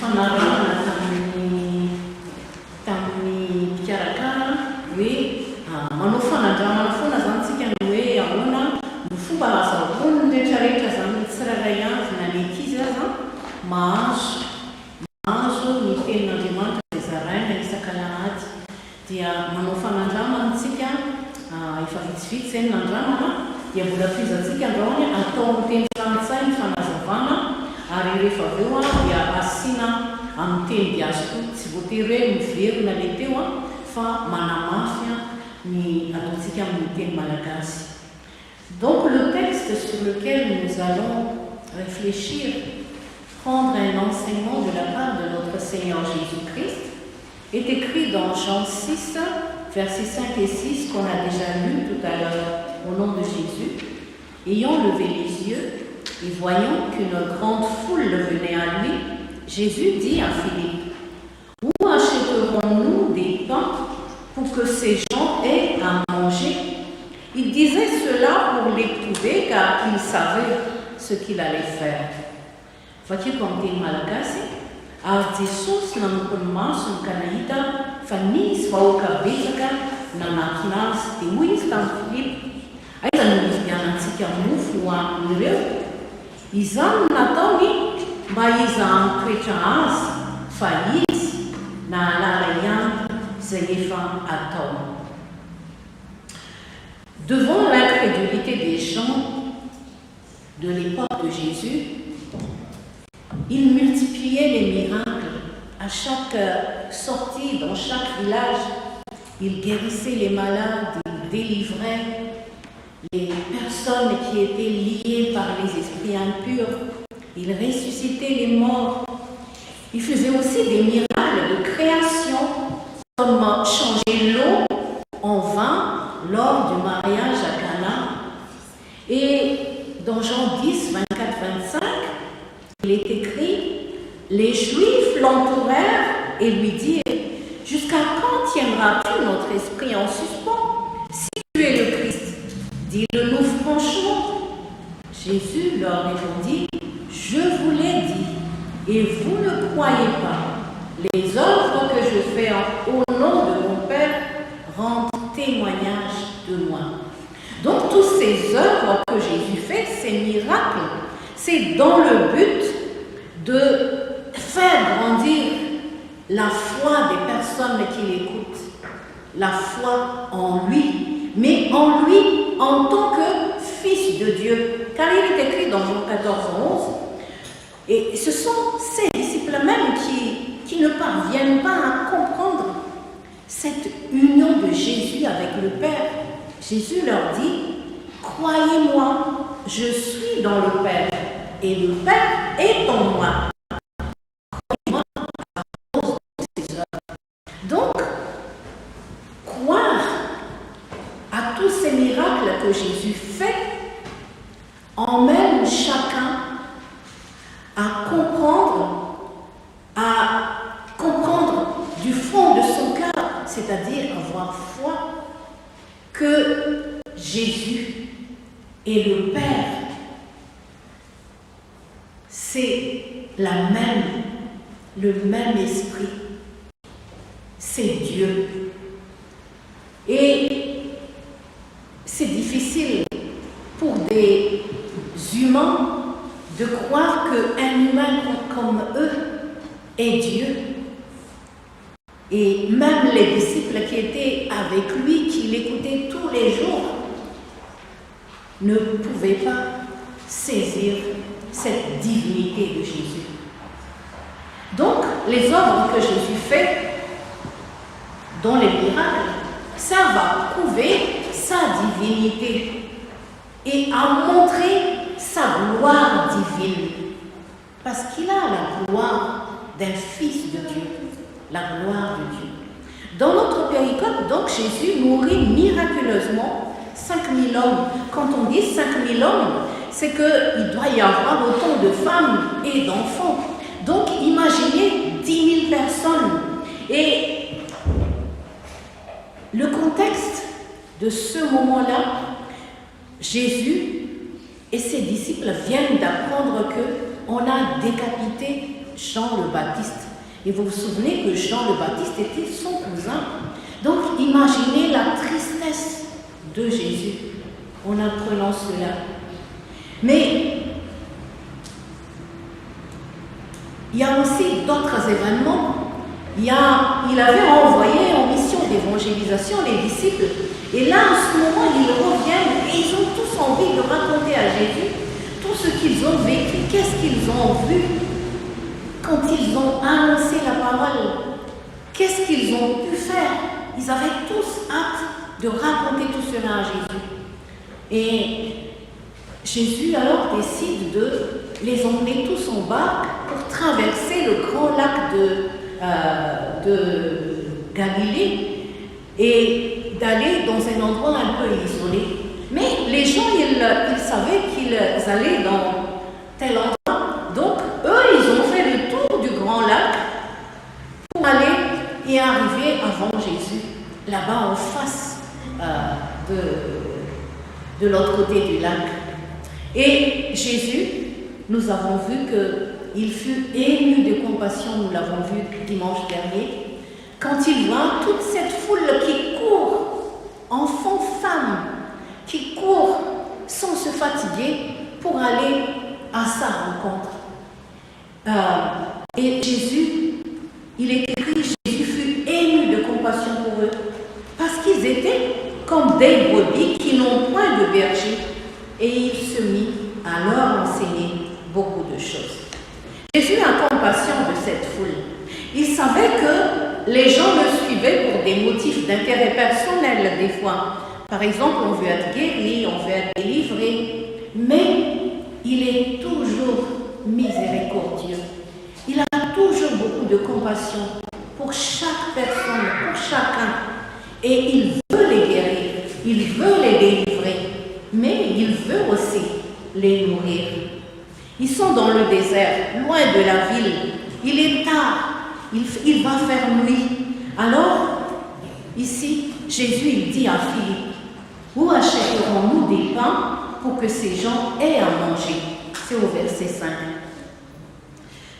fanarahana tamin'ny mpikarakara hoe manao fanandramana foana zany tsika ny hoe ahoana ny fomba azahoany ny rehetrarehetra zany tsirairay avy na ny ankizy aza mahazo ny tenin'Andriamanitra dia zaraina isan-kalahady dia manao fanandramana tsika efa vitsivitsy zany nandramana dia mbola fizantsika androany atao amin'ny teny frantsay ny fanazavana ary rehefa avy eo dia asiana amin'ny teny diazo tsy voatery hoe miverina le teo fa manamafy ny ataontsika amin'ny teny malagasy. Donc le texte sur lequel nous allons réfléchir, prendre un enseignement de la part de notre Seigneur Jésus-Christ, est écrit dans Jean 6, versets 5 et 6 qu'on a déjà lu tout à l'heure au nom de Jésus. Ayant levé les yeux et voyant qu'une grande foule venait à lui, Jésus dit à Philippe: où achèterons-nous des pains pour que ces gens aient à manger? Il disait cela pour l'éprouver car il savait ce qu'il allait faire. Voici comme dit Malagasy, ary Jesosy nanompo ny maso ny kanahita fa nisy vahoaka betsaka nanakina azy dia hoy izy tamin'ny Filipo: aiza no hividianantsika mofo ho amin'ireo? Izany no nataony mba iza hamitoetra azy fa izy nahalala ihany izay efa ataony. Devant l'incrédulité des gens de l'époque de Jésus, il multipliait les miracles. À chaque sortie, dans chaque village, il guérissait les malades, il délivrait les personnes qui étaient liées par les esprits impurs, il ressuscitait les morts. Il faisait aussi des miracles de création, comme changer l'eau en vin lors du mariage à Cana. Et dans Jean 10, 24, 25, il est écrit: les Juifs l'entourèrent et lui dirent: jusqu'à quand tiendras-tu notre esprit en suspens? Si tu es le Christ, dis-le-nous franchement. Jésus leur répondit: je vous l'ai dit, et vous ne croyez pas. Les œuvres que je fais au nom de mon Père rendent témoignage de moi. Donc toutes ces œuvres que Jésus fait, ces miracles, c'est dans le but de faire grandir la foi des personnes qui l'écoutent, la foi en lui, mais en lui en tant que Fils de Dieu. Car il est écrit dans Jean 14, 11, et ce sont ces disciples même qui ne parviennent pas à comprendre cette union de Jésus avec le Père. Jésus leur dit: croyez-moi, je suis dans le Père et le Père est en moi. Croyez-moi à cause de ces œuvres. Donc, croire à tous ces miracles que Jésus fait emmène chacun à comprendre du fond de son cœur, c'est-à-dire avoir foi que Jésus et le Père, c'est le même esprit, c'est Dieu. Et c'est difficile pour des humains de croire qu'un humain comme eux est Dieu. Et même les disciples qui étaient avec lui, qui l'écoutaient tous les jours, ne pouvaient pas saisir cette divinité de Jésus. Donc, les œuvres que Jésus fait, dont les miracles, servent à prouver sa divinité et à montrer sa gloire divine. Parce qu'il a la gloire d'un Fils de Dieu, la gloire de Dieu. Dans notre péricope, donc, Jésus mourit miraculeusement 5000 hommes. Quand on dit 5000 hommes, c'est qu'il doit y avoir autant de femmes et d'enfants. Donc, imaginez 10 000 personnes. Et le contexte de ce moment-là, Jésus et ses disciples disciples viennent d'apprendre qu'on a décapité Jean le Baptiste. Et vous vous souvenez que Jean le Baptiste était son cousin. Donc imaginez la tristesse de Jésus en apprenant cela. Mais il y a aussi d'autres événements. Il avait envoyé en mission d'évangélisation les disciples. Et là, en ce moment, ils reviennent et ils ont tous envie de raconter à Jésus tout ce qu'ils ont vécu, qu'est-ce qu'ils ont vu quand ils ont annoncé la parole, qu'est-ce qu'ils ont pu faire. Ils avaient tous hâte de raconter tout cela à Jésus. Et Jésus alors décide de les emmener tous en barque pour traverser le grand lac de Galilée et d'aller dans un endroit un peu isolé. Mais les gens, ils savaient qu'ils allaient dans tel endroit. Donc, eux, ils ont fait le tour du grand lac pour aller et arriver avant Jésus, là-bas en face de l'autre côté du lac. Et Jésus, nous avons vu qu'il fut ému de compassion, nous l'avons vu dimanche dernier, quand il voit toute cette foule qui court, enfants, femmes, qui courent sans se fatiguer pour aller à sa rencontre. Et Jésus, il est écrit, Jésus fut ému de compassion pour eux, parce qu'ils étaient comme des brebis qui n'ont point de berger, et il se mit à leur enseigner beaucoup de choses. Jésus a compassion de cette foule. Il savait que les gens le suivaient pour des motifs d'intérêt personnel des fois. Par exemple, on veut être guéri, on veut être délivré, mais il est toujours miséricordieux. Il a toujours beaucoup de compassion pour chaque personne, pour chacun. Et il veut les guérir, il veut les délivrer, mais il veut aussi les nourrir. Ils sont dans le désert, loin de la ville. Il est tard, il va faire nuit. Alors, ici, Jésus il dit à Philippe, où achèterons-nous des pains pour que ces gens aient à manger? C'est au verset 5.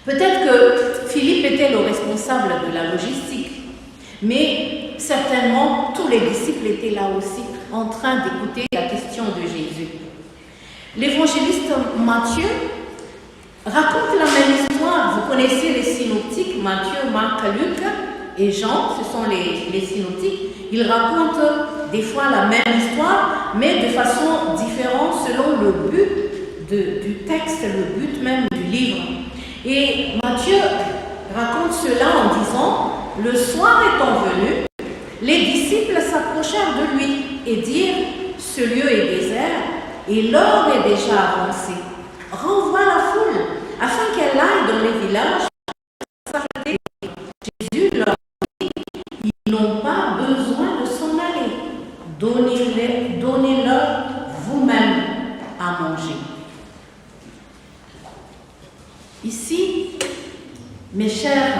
Peut-être que Philippe était le responsable de la logistique, mais certainement tous les disciples étaient là aussi en train d'écouter la question de Jésus. L'évangéliste Matthieu raconte la même histoire. Vous connaissez les synoptiques, Matthieu, Marc, Luc et Jean, ce sont les synoptiques. Ils racontent des fois la même histoire, mais de façon différente selon le but du texte, le but même du livre. Et Matthieu raconte cela en disant, le soir étant venu, les disciples s'approchèrent de lui et dirent, ce lieu est désert et l'heure est déjà avancée. Renvoie la foule, afin qu'elle aille dans les villages. Jésus leur dit, ils n'ont pas besoin de s'en aller. Donnez-leur vous-même à manger. Ici, mes chers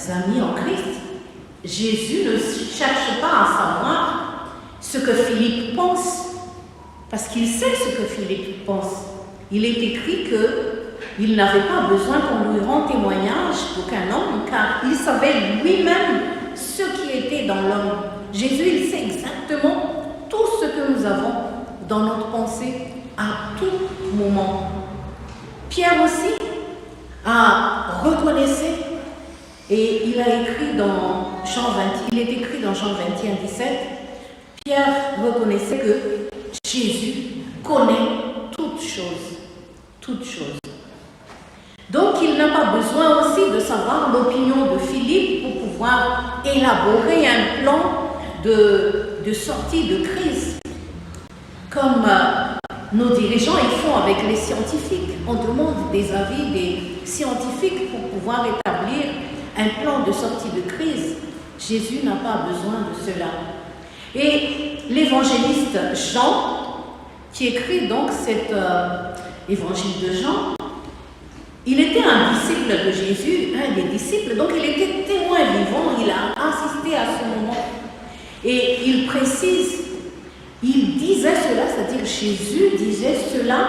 amis en Christ, Jésus ne cherche pas à savoir ce que Philippe pense, parce qu'il sait ce que Philippe pense. Il est écrit qu'il n'avait pas besoin qu'on lui rende témoignage d'aucun homme, car il savait lui-même ce qui était dans l'homme. Jésus, il sait exactement tout ce que nous avons dans notre pensée à tout moment. Pierre aussi reconnaissait, et il a écrit dans Jean 20, il est écrit dans Jean 21, 17, Pierre reconnaissait que Jésus connaît toutes choses. Toutes choses. Donc, il n'a pas besoin aussi de savoir l'opinion de Philippe pour pouvoir élaborer un plan de sortie de crise. Comme nos dirigeants ils font avec les scientifiques. On demande des avis des scientifiques pour pouvoir établir un plan de sortie de crise. Jésus n'a pas besoin de cela. Et l'évangéliste Jean, qui écrit donc cet évangile de Jean, il était un disciple de Jésus, un des disciples, donc il était témoin vivant, il a assisté à ce moment. Et il précise, il disait cela, c'est-à-dire Jésus disait cela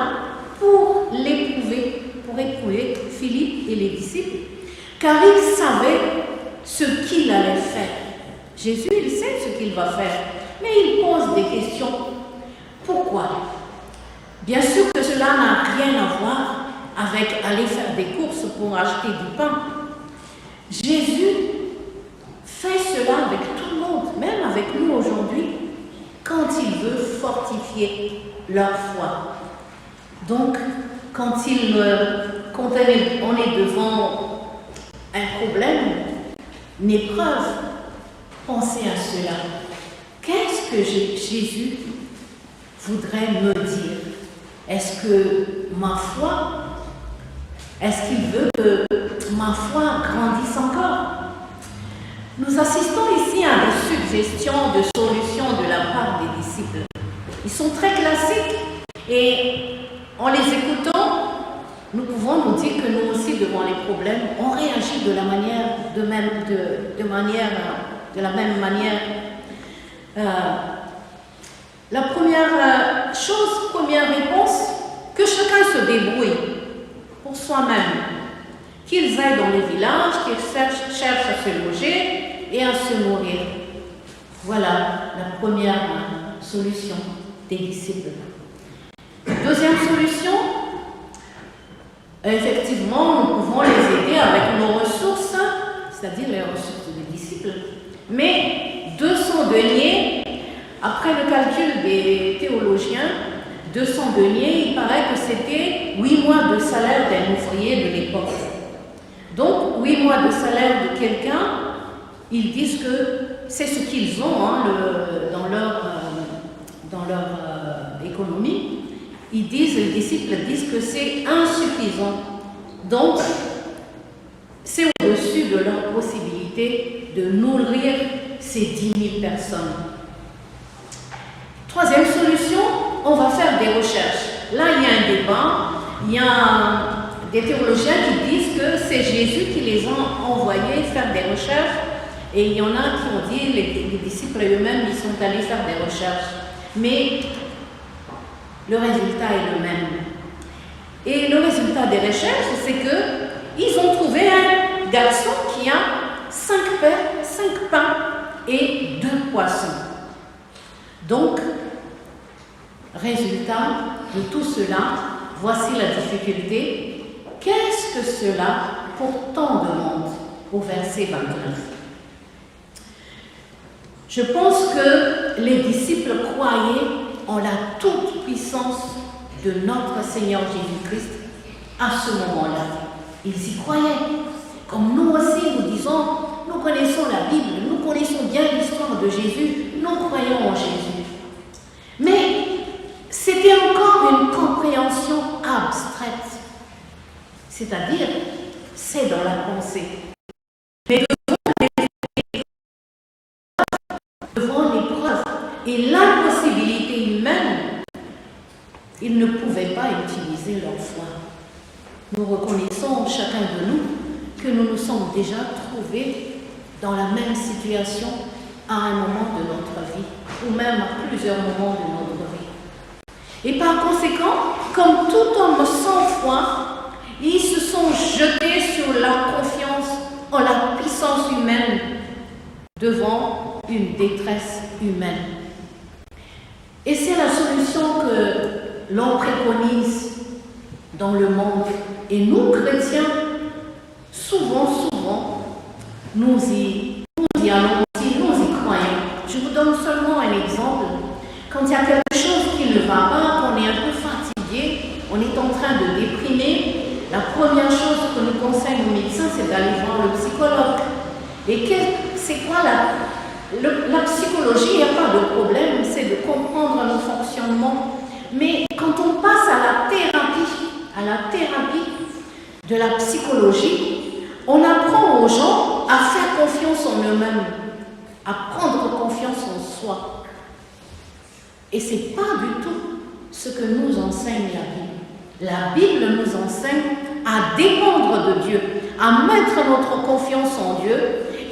pour éprouver Philippe et les disciples, car il savait ce qu'il allait faire. Jésus, il sait ce qu'il va faire, mais il pose des questions. Pourquoi? Bien sûr que cela n'a rien à voir avec aller faire des courses pour acheter du pain. Jésus fait cela avec tout le monde, même avec nous aujourd'hui, quand il veut fortifier leur foi. Donc, quand on est devant un problème, une épreuve, pensez à cela. Qu'est-ce que Jésus voudrait me dire? Est-ce que ma foi, est-ce qu'il veut que ma foi grandisse encore? Nous assistons ici à des suggestions de solutions de la part des disciples. Ils sont très classiques et en les écoutant, nous pouvons nous dire que nous aussi, devant les problèmes, on réagit de la même manière. La première réponse, que chacun se débrouille pour soi-même, qu'ils aillent dans les villages, qu'ils cherchent à se loger et à se nourrir. Voilà la première solution des disciples. Deuxième solution, effectivement, nous pouvons les aider avec nos ressources, c'est-à-dire les ressources des disciples. Mais 200 deniers, après le calcul des théologiens, 200 deniers, il paraît que c'était 8 mois de salaire d'un ouvrier de l'époque. Donc, 8 mois de salaire de quelqu'un, ils disent que c'est ce qu'ils ont dans leur économie. Les disciples disent que c'est insuffisant. Donc, c'est au-dessus de leur possibilité de nourrir ces 10 000 personnes. Troisième solution, on va faire des recherches. Là, il y a un débat, il y a des théologiens qui disent que c'est Jésus qui les a envoyés faire des recherches, et il y en a qui ont dit, les disciples eux-mêmes, ils sont allés faire des recherches. Mais le résultat est le même. Et le résultat des recherches, c'est qu'ils ont trouvé un garçon qui a 5 pains et 2 poissons. Donc, résultat de tout cela, voici la difficulté. Qu'est-ce que cela pour tant de monde au verset 29? Je pense que les disciples croyaient en la toute-puissance de notre Seigneur Jésus-Christ à ce moment-là. Ils y croyaient. Comme nous aussi, nous disons, nous connaissons la Bible, nous connaissons bien l'histoire de Jésus, nous croyons en Jésus. Mais c'était encore une compréhension abstraite. C'est-à-dire, c'est dans la pensée. Mais devant l'épreuve et l'impossibilité humaine, ils ne pouvaient pas utiliser leur foi. Nous reconnaissons, chacun de nous, que nous nous sommes déjà trouvés dans la même situation à un moment de notre vie, ou même à plusieurs moments de notre vie. Et par conséquent, comme tout homme sans foi, ils se sont jetés sur la confiance en la puissance humaine devant une détresse humaine. Et c'est la solution que l'on préconise dans le monde. Et nous, chrétiens, souvent, nous y allons aussi, nous y croyons. Je vous donne seulement un exemple. Quand il y a quelque chose qui ne va pas, qu'on est un peu fatigué, on est en train de déprimer, la première chose que nous conseillent nos médecins, c'est d'aller voir le psychologue. Et c'est quoi la psychologie? Il n'y a pas de problème, c'est de comprendre nos fonctionnements. Mais quand on passe à la thérapie de la psychologie, on apprend aux gens à faire confiance en eux-mêmes, à prendre confiance en soi. Et ce n'est pas du tout ce que nous enseigne la Bible. La Bible nous enseigne à dépendre de Dieu, à mettre notre confiance en Dieu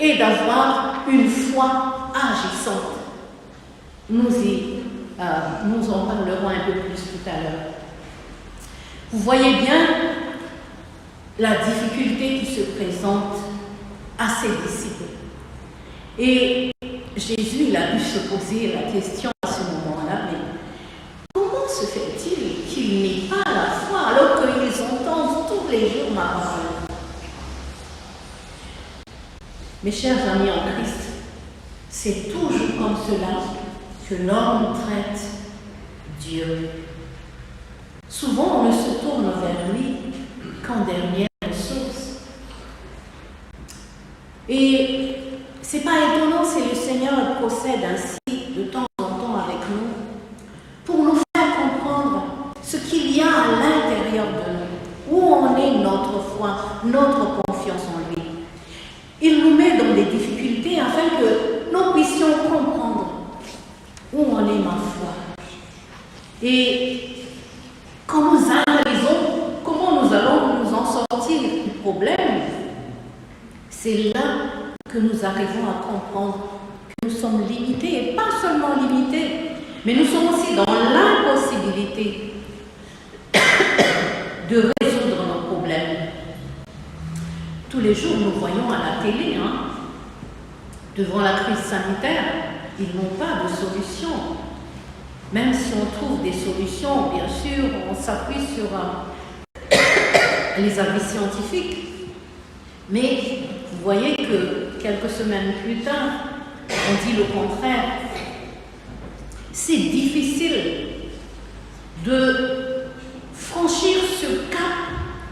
et d'avoir une foi agissante. Nous en parlerons un peu plus tout à l'heure. Vous voyez bien la difficulté qui se présente à ses disciples. Et Jésus, il a dû se poser la question à ce moment-là, mais comment se fait-il qu'il n'ait pas la foi alors qu'ils entendent tous les jours ma parole? Mes chers amis en Christ, c'est toujours comme cela que l'homme traite Dieu. Souvent, on ne se tourne vers lui qu'en dernière ressource. Et c'est pas étonnant si le Seigneur procède ainsi de temps en temps avec nous pour nous faire comprendre ce qu'il y a à l'intérieur de nous, où en est notre foi, notre confiance en lui. Il nous met dans des difficultés afin que nous puissions comprendre où en est ma foi. Et quand nous analysons comment nous allons nous en sortir du problème, c'est là que nous arrivons à comprendre que nous sommes limités, et pas seulement limités, mais nous sommes aussi dans l'impossibilité de résoudre nos problèmes. Tous les jours, nous voyons à la télé, devant la crise sanitaire, ils n'ont pas de solution. Même si on trouve des solutions, bien sûr, on s'appuie sur les avis scientifiques. Mais vous voyez que quelques semaines plus tard, on dit le contraire. C'est difficile de franchir ce cap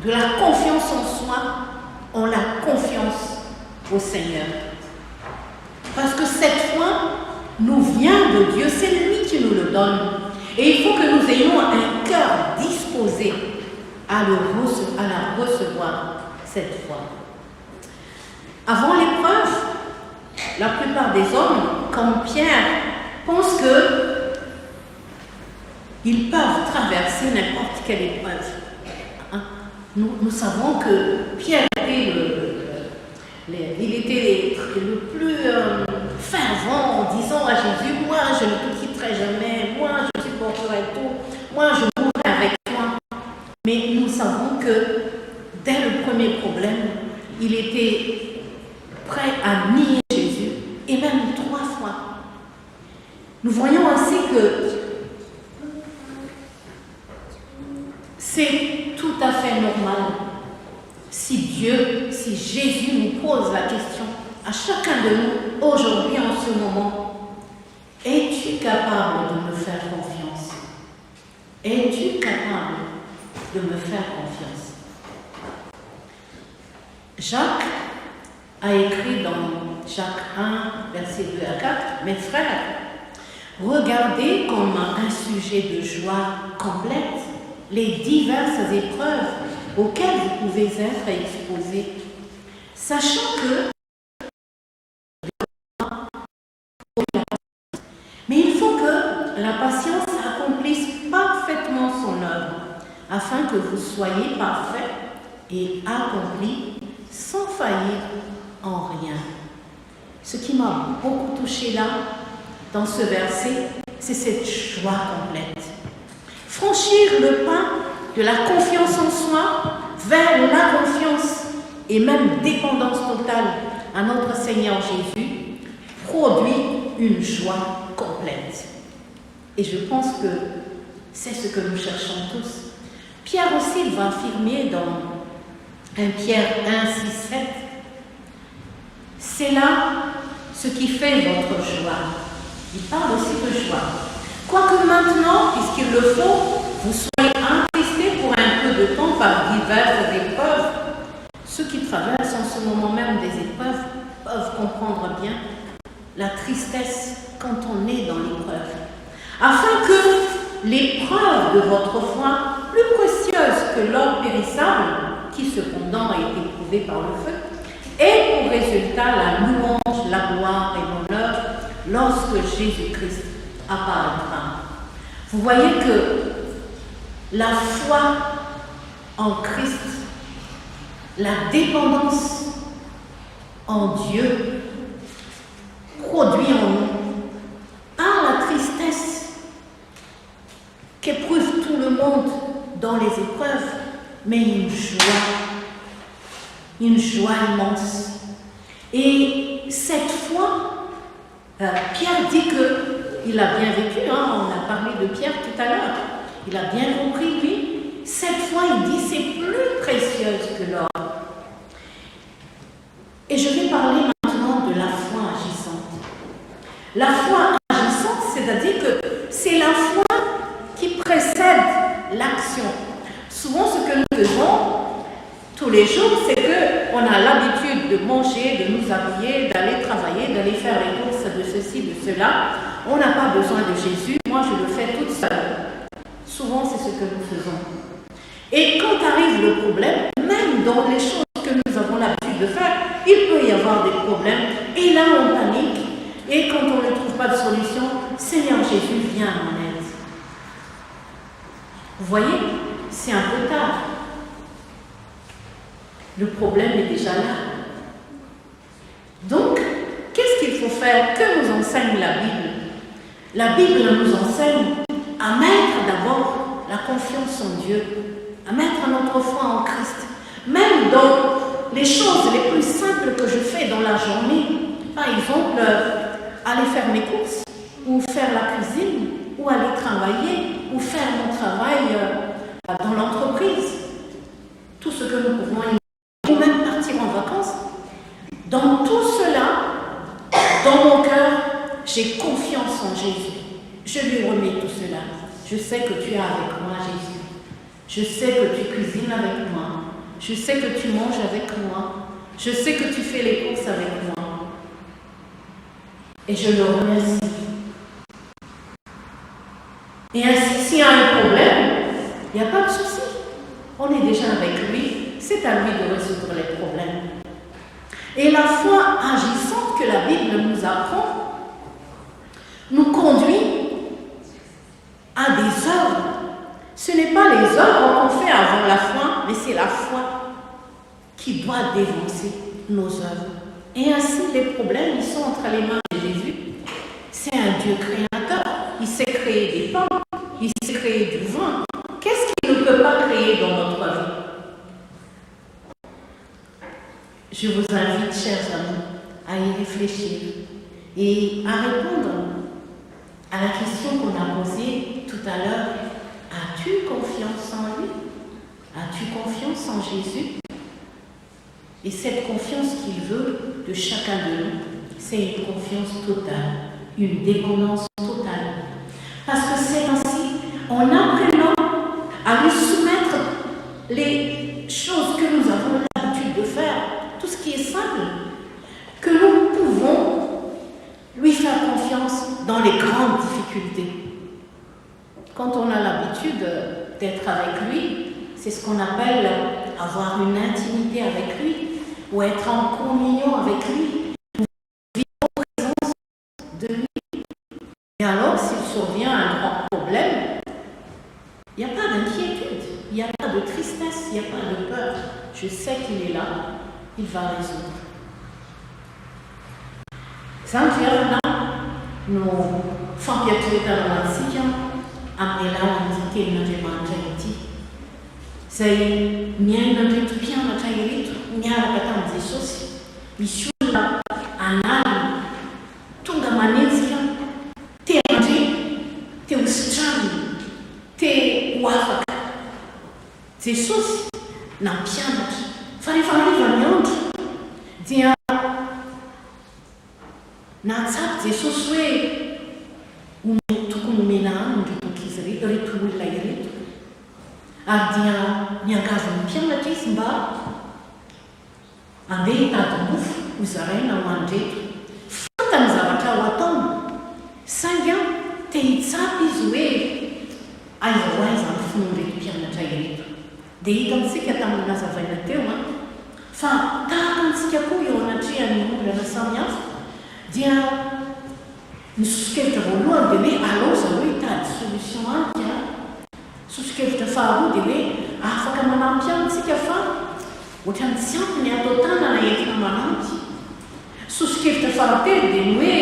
de la confiance en soi, en la confiance au Seigneur. Parce que cette foi nous vient de Dieu, c'est lui qui nous le donne. Et il faut que nous ayons un cœur disposé à la recevoir, cette foi. Avant l'épreuve, la plupart des hommes, comme Pierre, pensent qu'ils peuvent traverser n'importe quelle épreuve. Nous savons que Pierre était le plus fervent en disant à Jésus, moi je ne te quitterai jamais, moi je supporterai tout, moi je mourrai avec toi. Mais nous savons que dès le premier problème, il était prêt à nier Jésus, et même 3 fois. Nous voyons ainsi que c'est tout à fait normal si Jésus nous pose la question à chacun de nous aujourd'hui, en ce moment, es-tu capable de me faire confiance? Es-tu capable de me faire confiance? Jacques a écrit dans Jacques 1, versets 2 à 4, « Mes frères, regardez comme un sujet de joie complète les diverses épreuves auxquelles vous pouvez être exposés, sachant que mais il faut que la patience accomplisse parfaitement son œuvre, afin que vous soyez parfaits et accomplis sans faillir en rien. Ce qui m'a beaucoup touché là, dans ce verset, c'est cette joie complète. Franchir le pas de la confiance en soi vers la confiance et même dépendance totale à notre Seigneur Jésus produit une joie complète. Et je pense que c'est ce que nous cherchons tous. Pierre aussi va affirmer dans 1 Pierre 1, 6, 7, c'est là ce qui fait votre joie. Il parle aussi de joie. Quoique maintenant, puisqu'il le faut, vous soyez attristés pour un peu de temps par diverses épreuves. Ceux qui traversent en ce moment même des épreuves peuvent comprendre bien la tristesse quand on est dans l'épreuve. Afin que l'épreuve de votre foi, plus précieuse que l'or périssable, qui cependant a été éprouvé par le feu, ait pour résultat la louange, la gloire et l'honneur lorsque Jésus-Christ apparaîtra. Vous voyez que la foi en Christ, la dépendance en Dieu, produit en nous, par la tristesse qu'éprouve tout le monde dans les épreuves, mais une joie immense. Et cette fois, Pierre dit qu'il a bien vécu, hein, on a parlé de Pierre tout à l'heure, il a bien compris, lui. Cette fois, il dit, c'est plus précieuse que l'or. Et je vais parler maintenant de la foi agissante. La foi agissante, c'est-à-dire que c'est la foi qui précède l'action. Souvent, ce que nous faisons tous les jours, c'est qu'on a l'habitude de manger, de nous habiller, d'aller travailler, d'aller faire les courses de ceci, de cela. On n'a pas besoin de Jésus. Moi, je le fais toute seule. Souvent, c'est ce que nous faisons. Et quand arrive le problème, même dans les choses que nous avons l'habitude de faire, il peut y avoir des problèmes. Et là, on panique. Et quand on ne trouve pas de solution, Seigneur Jésus, viens à mon aide. Vous voyez, c'est un peu tard. Le problème est déjà là. Donc, qu'est-ce qu'il faut faire? Que nous enseigne la Bible? La Bible nous enseigne à mettre d'abord la confiance en Dieu, à mettre notre foi en Christ. Même dans les choses les plus simples que je fais dans la journée, par exemple, aller faire mes courses, ou faire la cuisine, ou aller travailler, ou faire mon travail dans l'entreprise. Tout ce que nous pouvons imaginer, ou même partir en vacances. Dans tout cela, dans mon cœur, j'ai confiance en Jésus. Je lui remets tout cela. Je sais que tu es avec moi, Jésus. Je sais que tu cuisines avec moi. Je sais que tu manges avec moi. Je sais que tu fais les courses avec moi. Et je le remercie. Et ainsi, s'il y a un problème, il n'y a pas de souci. On est déjà avec lui. C'est à lui de résoudre les problèmes. Et la foi agissante que la Bible nous apprend nous conduit à des œuvres. Ce n'est pas les œuvres qu'on fait avant la foi, mais c'est la foi qui doit dévancer nos œuvres. Et ainsi, les problèmes, ils sont entre les mains de Jésus. C'est un Dieu créateur. Il sait créer des pains, il sait créer du vin. Qu'est-ce qu'il ne peut pas créer dans notre vie? Je vous invite, chers amis, à y réfléchir et à répondre à la question qu'on a posée tout à l'heure. As-tu confiance en lui? As-tu confiance en Jésus? Et cette confiance qu'il veut de chacun de nous, c'est une confiance totale, une dépendance totale. Parce que c'est ainsi, en apprenant à lui soumettre les choses que nous avons l'habitude de faire, tout ce qui est simple, que nous pouvons lui faire confiance dans les grandes difficultés. Quand on a l'habitude d'être avec lui, c'est ce qu'on appelle avoir une intimité avec lui, ou être en communion avec lui, ou vivre en présence de lui. Et alors, s'il survient un grand problème, il n'y a pas d'inquiétude, il n'y a pas de tristesse, il n'y a pas de peur. Je sais qu'il est là, il va résoudre. Saint-Pierre, nous faisons piacere dans la sixième. Amela ndike na demanja iti. Sai miaina ndreto mpianatra ireto miaraka tamin'i Jesosy. Misy olona anali tonga manenjika te andre, te hositrano, te ho afaka. Jesosy nampianatra. Fa rehefa hariva ny andro dia nahatsapy Jesosy hoe tokony omena aminy reto olona ireto. Ary dia niangavy ny mpianatra izy mba andeha hitady mofo ho zaraina ho andreto. Fantany zavatra ho ataony. Saingy te hitsapy izy hoe aiza ho aiza ny fonon'ireto mpianatra ireto. Dia hita amintsika tamin'ny nazavaina teo fa tahaka antsika koa eo anatrehan'ny olana samihafa dia nisosokevitra voalohany dia hoe alao zaho hoe hitady solution antika. Sosokevitra faharoa dia hoe afaka manampy amintsika fa ohatrany tsy ampy ny atao tanana entina manampy. Sosokevitra fahatelo dia ny hoe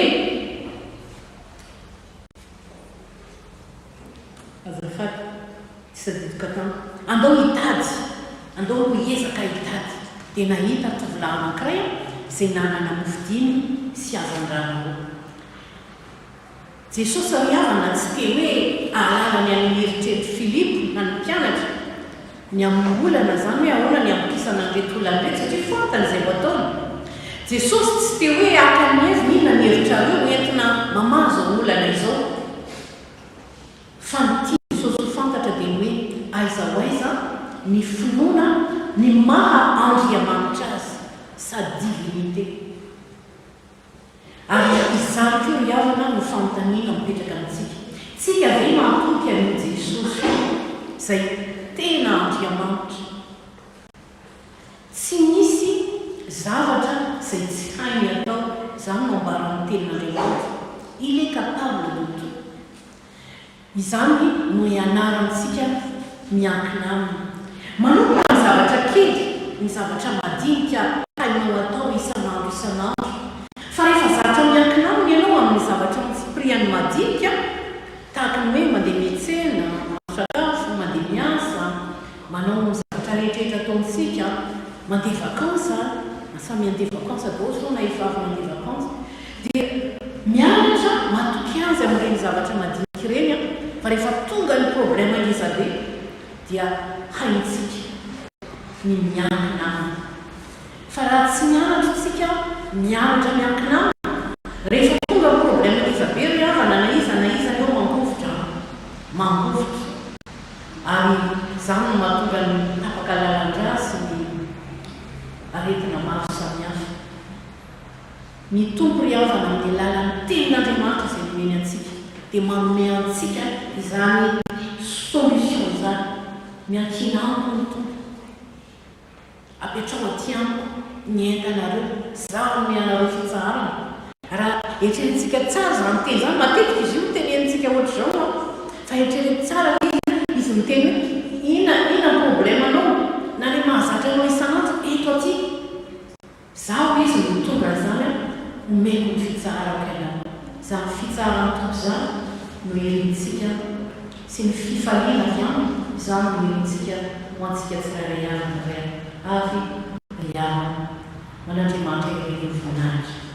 azafady tsy tadidika tany andao hitady andao ho ezaka hitady dia nahita tovolahy anankiray izay nanana mofidimy sy azan-drano. Jesosy riavana tsy te hoe ahalalany amin'ny eritreritry Filipo na ny mpianatra ny amin'ny olana zany hoe ahoana ny ampisana an'ireto olana ireto satria fantany izay ho ataony. Jesosy tsy te hoe akan'aizy nina ny heritrareo entina mamazo olana izao, fa ny tia Jesosy ho fantatra dia hoe aiza ho aiza ny finoana ny maha andriamanitra azy sady divinité. Ary izany koa riavana no fanontaniana mipetraka amintsika. Tsika ve mampitoky amin'i Jesosy izay tena andriamanitra? Tsy misy zavatra izay tsy hainy atao, izany no ambaran'ny tenin'Andriamanitra. Il est capable de tout. Izany no ianarantsika miankina aminy. Manomboka ny zavatra kely, ny zavatra madinika hainao atao isan'andro isan'andro. Fa rehefa zavatra miankina aminy ianao amin'ny zavatra mitsipiriany madinika, tahaka ny hoe mandeha miantsena, sakafo, mandeha miasa, manao zavatra rehetrarehetra ataontsika, mandeha vakansa, samy mandeha vakansa daholo na efa avy mandeha vakansa, dia mianatra matoky azy amin'ireny zavatra madinika ireny, fa rehefa tonga ny problème ngezabe dia haintsika ny miankina aminy. Fa raha tsy mianatra isika mianatra miankina aminy, rehefa tonga ny problème ngezabe riavana na iza eo mangofotra, ary izany no mahatonga ny tapaka lalandra sy ny aretina maro samihafa. Ny tompo riavana amin'ny lalan'ny tenin'Andriamanitra izay nomeny antsika dia manome antsika izany solution izany. Miankina amiko ny tompo, apetrao aty amiko ny entanareo, zaho nome anareo fitsarana. Raha eritreretintsika tsara izany teny izany, matetika izy io tenenintsika ohatr'izao, fa eritreretin tsara izy miteny hoe ina problème anao na le mahazatra anao isan'andro eto aty. Zaho izy no tonga izany omeko ny fitsarako ianao. Izany fitsarana tompo izany no irintsika sy ny fifaliana avy aminy, izany no irintsika ho antsika tsirairay avy avy riavana. Manandriamanitra ireny voninahitra.